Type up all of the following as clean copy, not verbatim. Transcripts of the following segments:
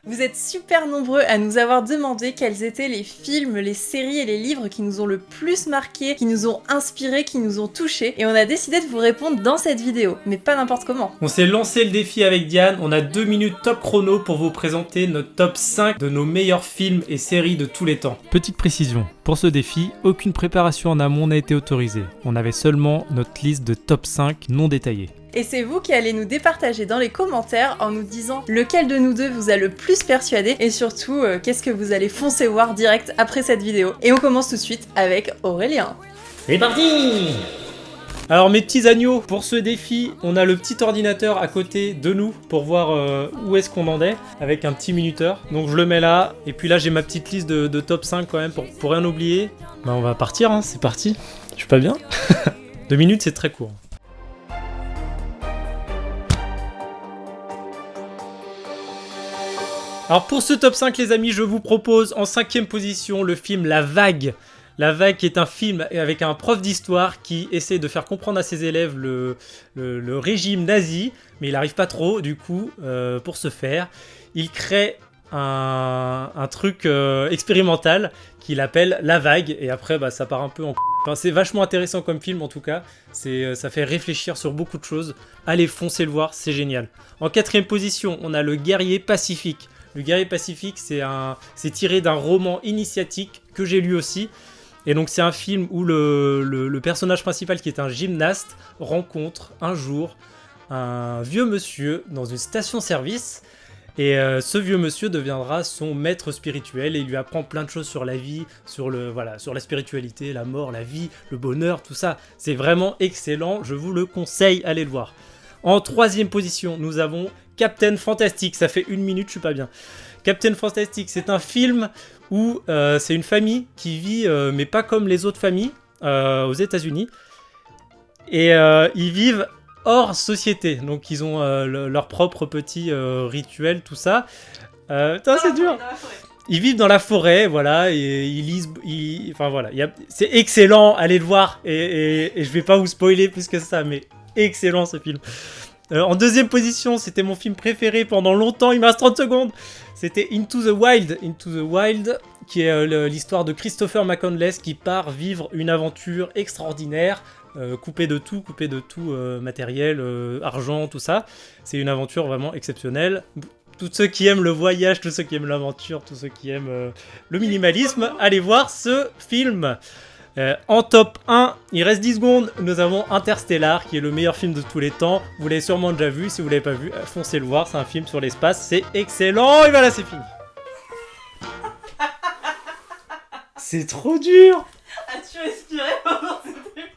Vous êtes super nombreux à nous avoir demandé quels étaient les films, les séries et les livres qui nous ont le plus marqués, qui nous ont inspirés, qui nous ont touchés, et on a décidé de vous répondre dans cette vidéo, mais pas n'importe comment. On s'est lancé le défi avec Diane, on a 2 minutes top chrono pour vous présenter notre top 5 de nos meilleurs films et séries de tous les temps. Petite précision, pour ce défi, aucune préparation en amont n'a été autorisée. On avait seulement notre liste de top 5 non détaillée. Et c'est vous qui allez nous départager dans les commentaires en nous disant lequel de nous deux vous a le plus persuadé et surtout qu'est-ce que vous allez foncer voir direct après cette vidéo. Et on commence tout de suite avec Aurélien. C'est parti! Alors mes petits agneaux, pour ce défi, on a le petit ordinateur à côté de nous pour voir où est-ce qu'on en est avec un petit minuteur. Donc je le mets là, et puis là j'ai ma petite liste de top 5 quand même pour rien oublier. Bah on va partir, hein, c'est parti. Je suis pas bien? 2 minutes c'est très court. Alors pour ce top 5 les amis, je vous propose en 5ème position le film La Vague. La Vague qui est un film avec un prof d'histoire qui essaie de faire comprendre à ses élèves le régime nazi, mais il n'arrive pas trop du coup pour ce faire. Il crée un truc expérimental qu'il appelle La Vague et après bah, ça part un peu en... Enfin, c'est vachement intéressant comme film en tout cas, ça fait réfléchir sur beaucoup de choses. Allez foncez le voir, c'est génial. En 4ème position, on a Le Guerrier Pacifique. Le Guerrier Pacifique, c'est tiré d'un roman initiatique que j'ai lu aussi. Et donc c'est un film où le personnage principal, qui est un gymnaste, rencontre un jour un vieux monsieur dans une station-service. Et ce vieux monsieur deviendra son maître spirituel et il lui apprend plein de choses sur la vie, sur la spiritualité, la mort, la vie, le bonheur, tout ça. C'est vraiment excellent, je vous le conseille, allez le voir. En 3ème position, nous avons Captain Fantastic, ça fait 1 minute, je suis pas bien. Captain Fantastic, c'est un film où c'est une famille qui vit, mais pas comme les autres familles, aux États-Unis. Et ils vivent hors société, donc ils ont leur propre petit rituel, tout ça. Putain, c'est dur. Ils vivent dans la forêt, voilà, et ils lisent... Enfin voilà, c'est excellent, allez le voir. Et je vais pas vous spoiler plus que ça, mais excellent ce film. En 2ème position, c'était mon film préféré pendant longtemps, il me reste 30 secondes. C'était Into the Wild, qui est l'histoire de Christopher McCandless qui part vivre une aventure extraordinaire, coupé de tout matériel, argent, tout ça. C'est une aventure vraiment exceptionnelle. Tous ceux qui aiment le voyage, tous ceux qui aiment l'aventure, tous ceux qui aiment le minimalisme, allez voir ce film. En top 1, il reste 10 secondes, nous avons Interstellar qui est le meilleur film de tous les temps. Vous l'avez sûrement déjà vu, si vous l'avez pas vu, foncez le voir, c'est un film sur l'espace, c'est excellent, et voilà c'est fini. C'est trop dur. As-tu respiré pendant cette minute?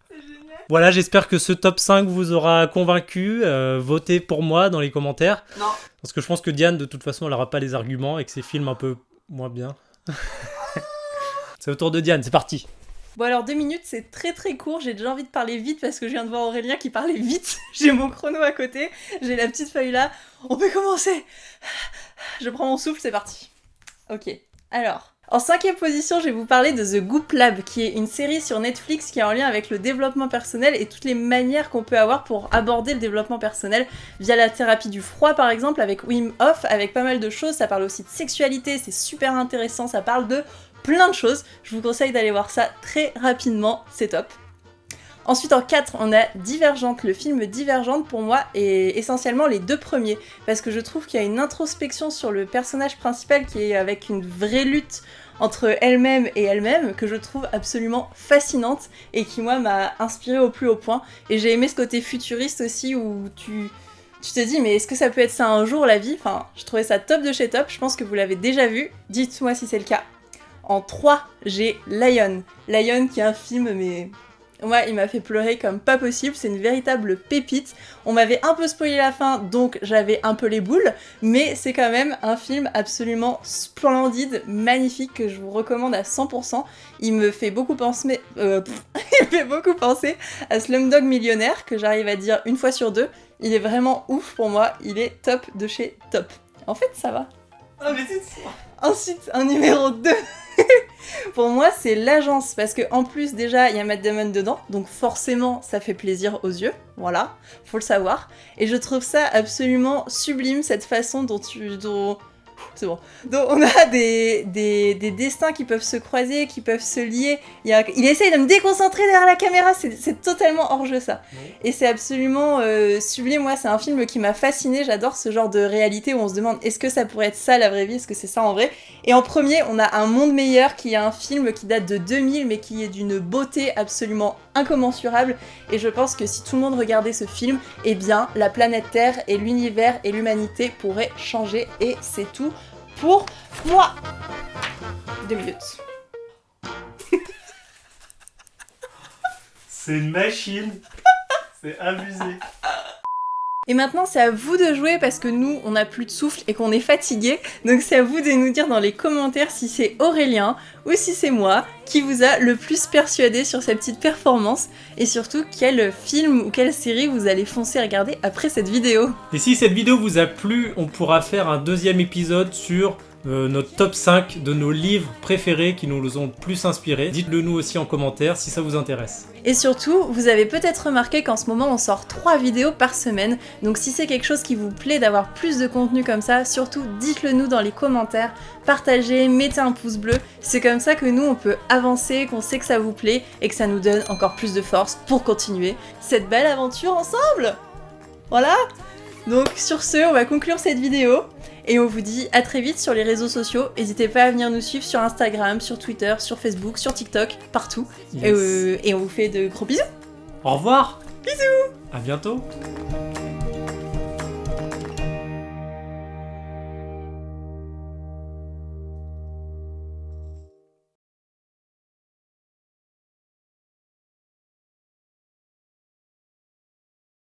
C'est génial. Voilà, j'espère que ce top 5 vous aura convaincu, votez pour moi dans les commentaires. Non. Parce que je pense que Diane de toute façon elle aura pas les arguments et que ses films un peu moins bien. C'est au tour de Diane, c'est parti. Bon alors 2 minutes c'est très très court, j'ai déjà envie de parler vite parce que je viens de voir Aurélien qui parlait vite. J'ai mon chrono à côté, j'ai la petite feuille là, on peut commencer. Je prends mon souffle, c'est parti. Ok, alors... En 5ème position, je vais vous parler de The Goop Lab, qui est une série sur Netflix qui est en lien avec le développement personnel et toutes les manières qu'on peut avoir pour aborder le développement personnel via la thérapie du froid par exemple, avec Wim Hof, avec pas mal de choses, ça parle aussi de sexualité, c'est super intéressant, ça parle de plein de choses. Je vous conseille d'aller voir ça très rapidement, c'est top. Ensuite en 4, on a Divergente. Le film Divergente pour moi est essentiellement les 2 premiers parce que je trouve qu'il y a une introspection sur le personnage principal qui est avec une vraie lutte entre elle-même et elle-même que je trouve absolument fascinante et qui moi m'a inspirée au plus haut point. Et j'ai aimé ce côté futuriste aussi où tu te dis mais est-ce que ça peut être ça un jour la vie? Enfin, je trouvais ça top de chez top, je pense que vous l'avez déjà vu, dites-moi si c'est le cas. En 3, j'ai Lion. Lion qui est un film mais... Moi, il m'a fait pleurer comme pas possible, c'est une véritable pépite. On m'avait un peu spoilé la fin, donc j'avais un peu les boules, mais c'est quand même un film absolument splendide, magnifique, que je vous recommande à 100%. Il me fait beaucoup penser, il fait beaucoup penser à Slumdog Millionnaire, que j'arrive à dire 1 fois sur 2. Il est vraiment ouf pour moi, il est top de chez top. En fait, ça va. Ah mais c'est sûr. Ensuite, un numéro 2. Pour moi, c'est l'agence, parce que en plus, déjà, il y a Matt Damon dedans, donc forcément, ça fait plaisir aux yeux, voilà, faut le savoir. Et je trouve ça absolument sublime, cette façon dont c'est bon. Donc on a des destins qui peuvent se croiser, qui peuvent se lier. Il essaye de me déconcentrer derrière la caméra, c'est totalement hors jeu ça. Oui. Et c'est absolument sublime. Moi, c'est un film qui m'a fascinée. J'adore ce genre de réalité où on se demande est-ce que ça pourrait être ça la vraie vie, est-ce que c'est ça en vrai. Et en premier, on a Un Monde Meilleur, qui est un film qui date de 2000 mais qui est d'une beauté absolument incommensurable. Et je pense que si tout le monde regardait ce film, eh bien la planète Terre et l'univers et l'humanité pourraient changer. Et c'est tout pour moi. 2 minutes. C'est une machine. C'est abusé. Et maintenant, c'est à vous de jouer parce que nous, on n'a plus de souffle et qu'on est fatigué. Donc c'est à vous de nous dire dans les commentaires si c'est Aurélien ou si c'est moi qui vous a le plus persuadé sur cette petite performance. Et surtout, quel film ou quelle série vous allez foncer regarder après cette vidéo. Et si cette vidéo vous a plu, on pourra faire un deuxième épisode sur notre top 5 de nos livres préférés qui nous ont le plus inspirés. Dites-le nous aussi en commentaire si ça vous intéresse. Et surtout, vous avez peut-être remarqué qu'en ce moment on sort 3 vidéos par semaine, donc si c'est quelque chose qui vous plaît d'avoir plus de contenu comme ça, surtout dites-le nous dans les commentaires, partagez, mettez un pouce bleu, c'est comme ça que nous on peut avancer, qu'on sait que ça vous plaît et que ça nous donne encore plus de force pour continuer cette belle aventure ensemble. Voilà. Donc sur ce, on va conclure cette vidéo. Et on vous dit à très vite sur les réseaux sociaux. N'hésitez pas à venir nous suivre sur Instagram, sur Twitter, sur Facebook, sur TikTok, partout. Yes. Et on vous fait de gros bisous. Au revoir. Bisous. À bientôt.